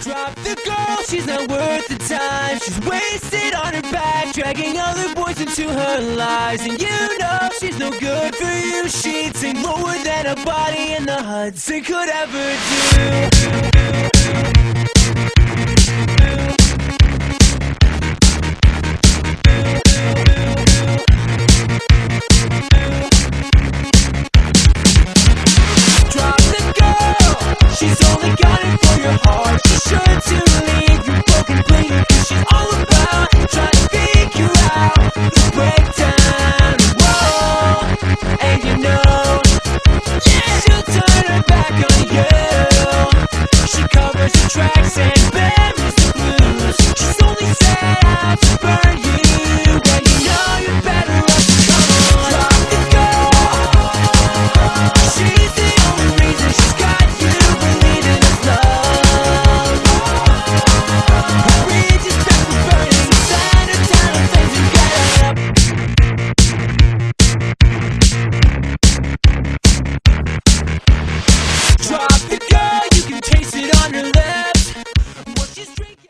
Drop the girl, she's not worth the time. She's wasted on her back, dragging other boys into her lies. And you know she's no good for you. She'd sink lower than a body in the Hudson could ever do. She's only got it for your heart. She's sure to leave you broken, bleeding. She's all about trying to figure out the breakdown. Whoa, and you know, she'll turn her back on you. She covers her tracks and